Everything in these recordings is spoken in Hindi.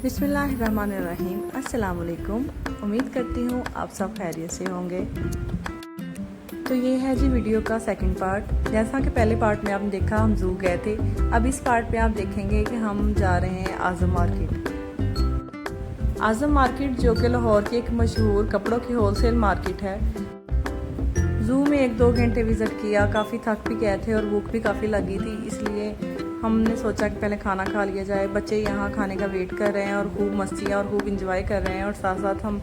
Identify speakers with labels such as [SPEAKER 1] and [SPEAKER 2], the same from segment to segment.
[SPEAKER 1] बिस्मिल्लाहिर्रहमानिर्रहीम। अस्सलाम वालेकुम। उम्मीद करती हूँ आप सब खैरियत से होंगे। तो ये है जी वीडियो का सेकंड पार्ट। जैसा कि पहले पार्ट में आपने देखा हम ज़ू गए थे, अब इस पार्ट पे आप देखेंगे कि हम जा रहे हैं आज़म मार्केट। आज़म मार्केट जो कि लाहौर की एक मशहूर कपड़ों की होलसेल मार्केट है। ज़ू में 1-2 घंटे विज़िट किया, काफ़ी थक भी गए थे और भूख भी काफ़ी लगी थी, इसलिए हमने सोचा कि पहले खाना खा लिया जाए। बच्चे यहाँ खाने का वेट कर रहे हैं और खूब मस्तियाँ और खूब इंजॉय कर रहे हैं, और साथ साथ हम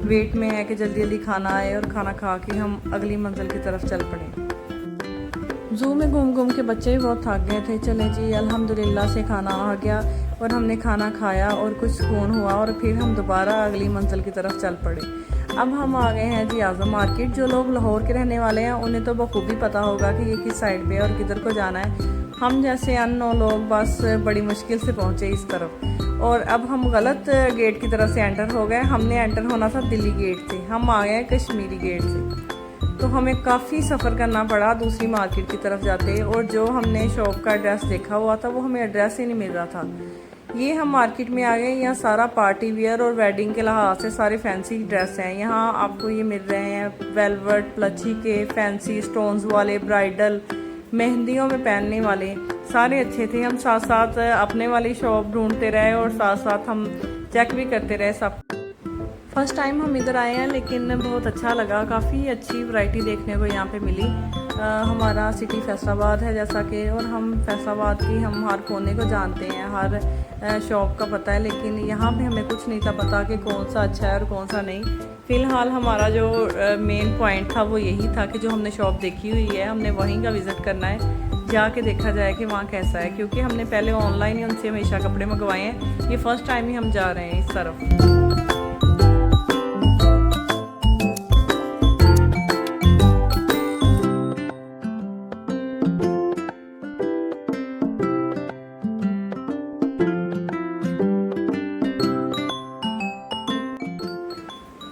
[SPEAKER 1] वेट में है कि जल्दी जल्दी खाना आए और खाना खा के हम अगली मंजिल की तरफ चल पड़े। ज़ू में घूम घूम के बच्चे भी बहुत थक गए थे। चले जी, अल्हम्दुलिल्लाह से खाना आ गया और हमने खाना खाया और कुछ सुकून हुआ, और फिर हम दोबारा अगली मंजिल की तरफ चल पड़े। अब हम आ गए हैं जी आज़म मार्केट। जो लोग लाहौर के रहने वाले हैं उन्हें तो बखूबी पता होगा कि ये किस साइड पे है और किधर को जाना है। हम जैसे अननोन लोग बस बड़ी मुश्किल से पहुँचे इस तरफ, और अब हम गलत गेट की तरफ से एंटर हो गए। हमने एंटर होना था दिल्ली गेट से, हम आ गए कश्मीरी गेट से। तो हमें काफ़ी सफ़र करना पड़ा दूसरी मार्केट की तरफ जाते, और जो हमने शॉप का एड्रेस देखा हुआ था वो हमें एड्रेस ही नहीं मिल रहा था। ये हम मार्केट में आ गए। यहाँ सारा पार्टी वियर और वेडिंग के लिहाज से सारे फैंसी ड्रेस हैं। यहाँ आपको ये मिल रहे हैं वेलवेट, प्लची के, फैंसी स्टोन्स वाले, ब्राइडल, मेहंदियों में पहनने वाले, सारे अच्छे थे। हम साथ साथ अपने वाली शॉप ढूंढते रहे और साथ साथ हम चेक भी करते रहे सब। फर्स्ट टाइम हम इधर आए हैं, लेकिन बहुत अच्छा लगा। काफ़ी अच्छी वैरायटी देखने को यहाँ पे मिली। हमारा सिटी फैसलाबाद है जैसा कि, और हम फैसलाबाद की हम हर कोने को जानते हैं, हर शॉप का पता है, लेकिन यहाँ पे हमें कुछ नहीं था पता कि कौन सा अच्छा है और कौन सा नहीं। फ़िलहाल हमारा जो मेन पॉइंट था वो यही था कि जो हमने शॉप देखी हुई है हमने वहीं का विज़िट करना है, जाके देखा जाए कि वहाँ कैसा है, क्योंकि हमने पहले ऑनलाइन ही उनसे हमेशा कपड़े मंगवाए हैं। ये फ़र्स्ट टाइम ही हम जा रहे हैं इस तरफ।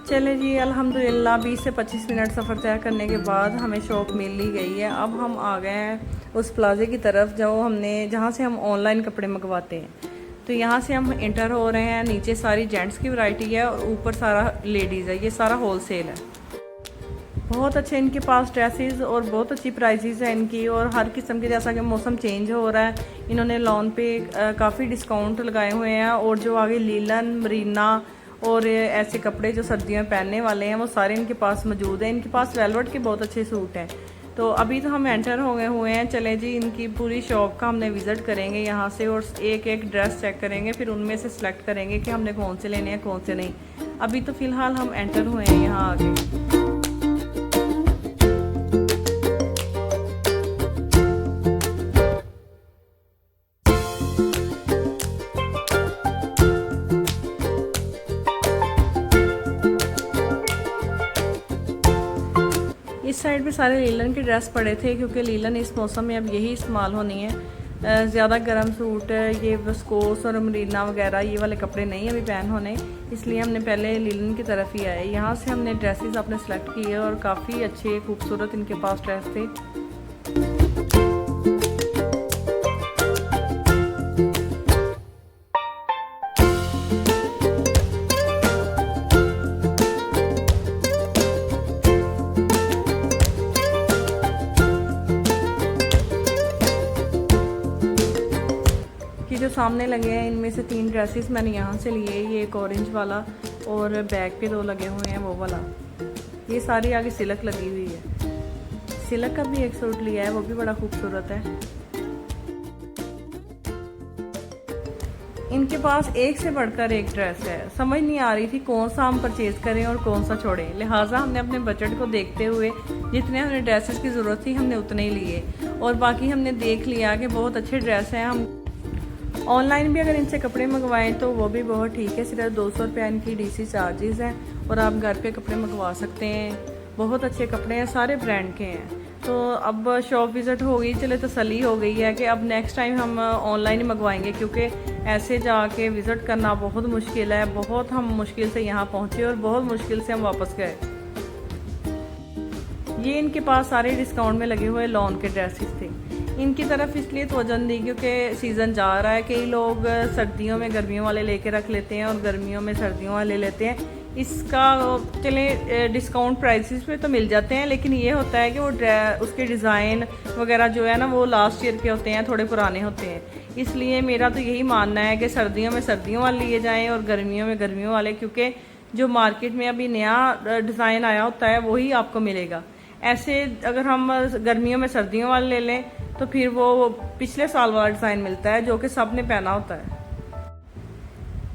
[SPEAKER 1] चले जी, अल्हम्दुलिल्लाह 20 से 25 मिनट सफ़र तय करने के बाद हमें शॉप मिल ही गई है। अब हम आ गए हैं उस प्लाजे की तरफ जहाँ से हम ऑनलाइन कपड़े मंगवाते हैं। तो यहाँ से हम इंटर हो रहे हैं। नीचे सारी जेंट्स की वैरायटी है और ऊपर सारा लेडीज़ है। ये सारा होलसेल है। बहुत अच्छे इनके पास ड्रेसेस और बहुत अच्छी प्राइसेस है इनकी, और हर किस्म के, जैसा कि मौसम चेंज हो रहा है, इन्होंने लॉन पे काफ़ी डिस्काउंट लगाए हुए हैं। और जो आगे लीलन, मरीना और ऐसे कपड़े जो सर्दियों में पहनने वाले हैं वो सारे इनके पास मौजूद हैं। इनके पास वेलवेट के बहुत अच्छे सूट हैं। तो अभी तो हम एंटर हो गए हुए हैं। चले जी, इनकी पूरी शॉप का हमने विज़िट करेंगे यहाँ से, और एक एक ड्रेस चेक करेंगे, फिर उनमें से सिलेक्ट करेंगे कि हमने कौन से लेने हैं कौन से नहीं। अभी तो फ़िलहाल हम एंटर हुए हैं यहाँ आगे। इस साइड पे सारे लीलन के ड्रेस पड़े थे, क्योंकि लीलन इस मौसम में अब यही इस्तेमाल होनी है। ज़्यादा गर्म सूट, ये विस्कोस और मरीना वगैरह ये वाले कपड़े नहीं अभी पहन होने, इसलिए हमने पहले लीलन की तरफ ही आए। यहाँ से हमने ड्रेसेस अपने सेलेक्ट किए और काफ़ी अच्छे खूबसूरत इनके पास ड्रेस थे। जो सामने लगे हैं इनमें से 3 ड्रेसेस मैंने यहाँ से लिए। ये एक ऑरेंज वाला और बैक पे 2 लगे हुए हैं वो वाला। ये सारी आगे सिल्क लगी हुई है। सिल्क का भी एक सूट लिया है, वो भी बड़ा खूबसूरत है। इनके पास एक से बढ़कर एक ड्रेस है। समझ नहीं आ रही थी कौन सा हम परचेज़ करें और कौन सा छोड़ें, लिहाजा हमने अपने बजट को देखते हुए जितने हमें ड्रेसेस की ज़रूरत थी हमने उतने ही लिए, और बाकी हमने देख लिया कि बहुत अच्छे ड्रेस हैं। हम ऑनलाइन भी अगर इनसे कपड़े मंगवाएं तो वो भी बहुत ठीक है। सिर्फ 200 रुपये इनकी डीसी चार्जेस हैं, और आप घर पे कपड़े मंगवा सकते हैं। बहुत अच्छे कपड़े हैं, सारे ब्रांड के हैं। तो अब शॉप विज़िट हो गई, चले तसल्ली हो गई है कि अब नेक्स्ट टाइम हम ऑनलाइन ही मंगवाएंगे, क्योंकि ऐसे जाके विज़िट करना बहुत मुश्किल है। बहुत हम मुश्किल से यहाँ पहुँचे और बहुत मुश्किल से हम वापस गए। ये इनके पास सारे डिस्काउंट में लगे हुए लॉन के ड्रेसेस थे। इनकी तरफ इसलिए तवज्जो दी क्योंकि सीज़न जा रहा है। कई लोग सर्दियों में गर्मियों वाले लेके रख लेते हैं और गर्मियों में सर्दियों वाले लेते हैं। इसका चलें डिस्काउंट प्राइसेस पे तो मिल जाते हैं, लेकिन ये होता है कि वो उसके डिज़ाइन वगैरह जो है ना वो लास्ट ईयर के होते हैं, थोड़े पुराने होते हैं। इसलिए मेरा तो यही मानना है कि सर्दियों में सर्दियों वाले लिए जाएँ और गर्मियों में गर्मियों वाले, क्योंकि जो मार्केट में अभी नया डिज़ाइन आया होता है वही आपको मिलेगा। ऐसे अगर हम गर्मियों में सर्दियों वाले ले लें तो फिर वो पिछले साल वाला डिज़ाइन मिलता है जो कि सब ने पहना होता है।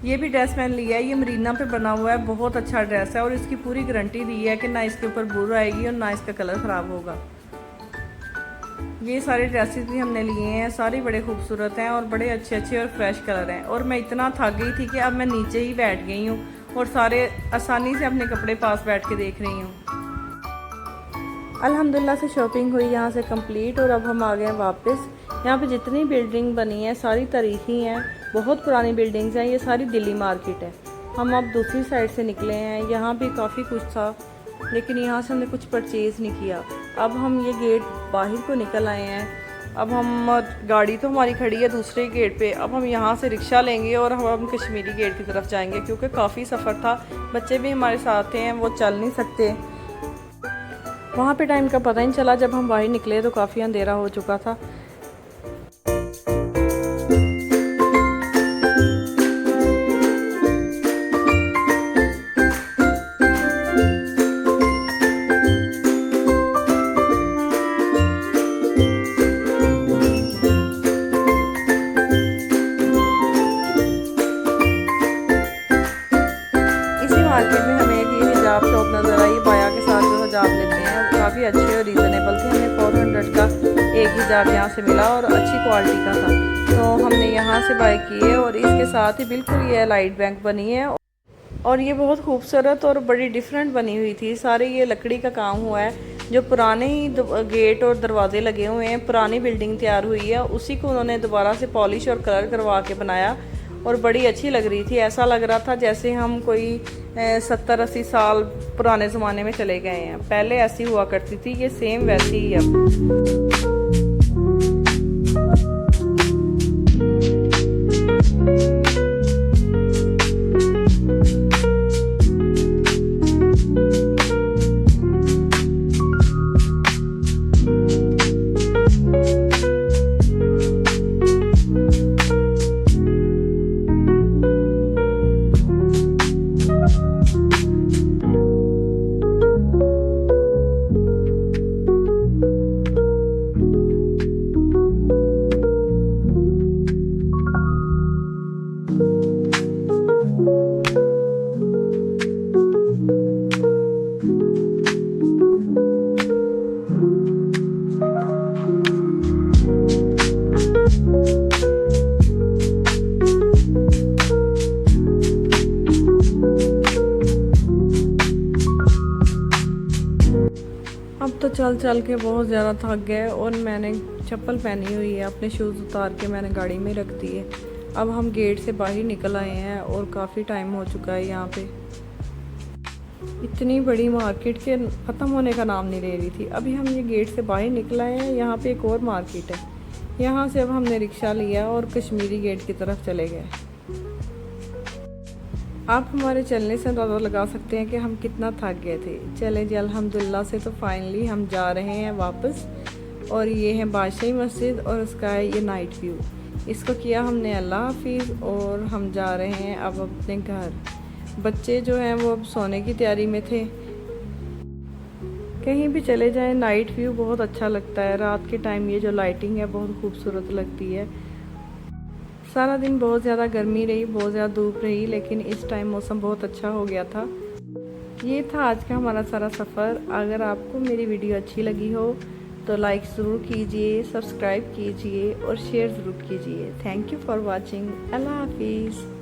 [SPEAKER 1] ये भी ड्रेस मैंने लिया है, ये मरीना पे बना हुआ है, बहुत अच्छा ड्रेस है और इसकी पूरी गारंटी दी है कि ना इसके ऊपर बुर आएगी और ना इसका कलर ख़राब होगा। ये सारे ड्रेसेस भी हमने लिए हैं, सारे बड़े खूबसूरत हैं और बड़े अच्छे अच्छे और फ्रेश कलर हैं। और मैं इतना थक गई थी कि अब मैं नीचे ही बैठ गई हूँ और सारे आसानी से अपने कपड़े पास बैठ के देख रही हूँ। अल्हम्दुलिल्लाह से शॉपिंग हुई यहाँ से कंप्लीट और अब हम आ गए हैं वापस। यहाँ पे जितनी बिल्डिंग बनी है सारी तारीखी हैं, बहुत पुरानी बिल्डिंग्स हैं। ये सारी दिल्ली मार्केट है। हम अब दूसरी साइड से निकले हैं, यहाँ भी काफ़ी कुछ था लेकिन यहाँ से हमने कुछ परचेज़ नहीं किया। अब हम ये गेट बाहर को निकल आए हैं। अब हम गाड़ी तो हमारी खड़ी है दूसरे गेट पे, अब हम यहाँ से रिक्शा लेंगे और हम कश्मीरी गेट की तरफ जाएंगे क्योंकि काफ़ी सफ़र था। बच्चे भी हमारे साथ हैं, वो चल नहीं सकते। वहाँ पे टाइम का पता ही नहीं चला, जब हम बाहर निकले तो काफ़ी अंधेरा हो चुका था। मार्केट में हमें एक ये हिजाब शॉप नज़र आई, बाया के साथ जो हिजाब लेते हैं काफ़ी अच्छे और रीज़नेबल थे। हमें 400 का एक हिजाब यहाँ से मिला और अच्छी क्वालिटी का था, तो हमने यहाँ से बाय किए। और इसके साथ ही बिल्कुल ये लाइट बैंक बनी है और ये बहुत खूबसूरत और बड़ी डिफरेंट बनी हुई थी। सारे ये लकड़ी का काम हुआ है, जो पुराने ही गेट और दरवाजे लगे हुए हैं, पुरानी बिल्डिंग तैयार हुई है, उसी को उन्होंने दोबारा से पॉलिश और कलर करवा के बनाया और बड़ी अच्छी लग रही थी। ऐसा लग रहा था जैसे हम कोई 70-80 साल पुराने ज़माने में चले गए हैं। पहले ऐसी हुआ करती थी, ये सेम वैसी ही अब। अब तो चल चल के बहुत ज़्यादा थक गए और मैंने चप्पल पहनी हुई है, अपने शूज़ उतार के मैंने गाड़ी में रख दिए। अब हम गेट से बाहर निकल आए हैं और काफ़ी टाइम हो चुका है। यहाँ पे इतनी बड़ी मार्केट के ख़त्म होने का नाम नहीं ले रही थी। अभी हम ये गेट से बाहर निकल आए हैं, यहाँ पे एक और मार्केट है। यहाँ से अब हमने रिक्शा लिया और कश्मीरी गेट की तरफ चले गए। आप हमारे चलने से अंदाज़ा लगा सकते हैं कि हम कितना थक गए थे। चलें जी, अल्हम्दुलिल्लाह से तो फाइनली हम जा रहे हैं वापस। और ये है बादशाही मस्जिद और उसका है ये नाइट व्यू। इसको किया हमने अल्लाह हाफिज़ और हम जा रहे हैं अब अपने घर। बच्चे जो हैं वो अब सोने की तैयारी में थे। कहीं भी चले जाएं नाइट व्यू बहुत अच्छा लगता है। रात के टाइम ये जो लाइटिंग है बहुत खूबसूरत लगती है। सारा दिन बहुत ज़्यादा गर्मी रही, बहुत ज़्यादा धूप रही, लेकिन इस टाइम मौसम बहुत अच्छा हो गया था। ये था आज का हमारा सारा सफ़र। अगर आपको मेरी वीडियो अच्छी लगी हो तो लाइक ज़रूर कीजिए, सब्सक्राइब कीजिए और शेयर ज़रूर कीजिए। Thank you for watching. अल्लाह हाफिज़।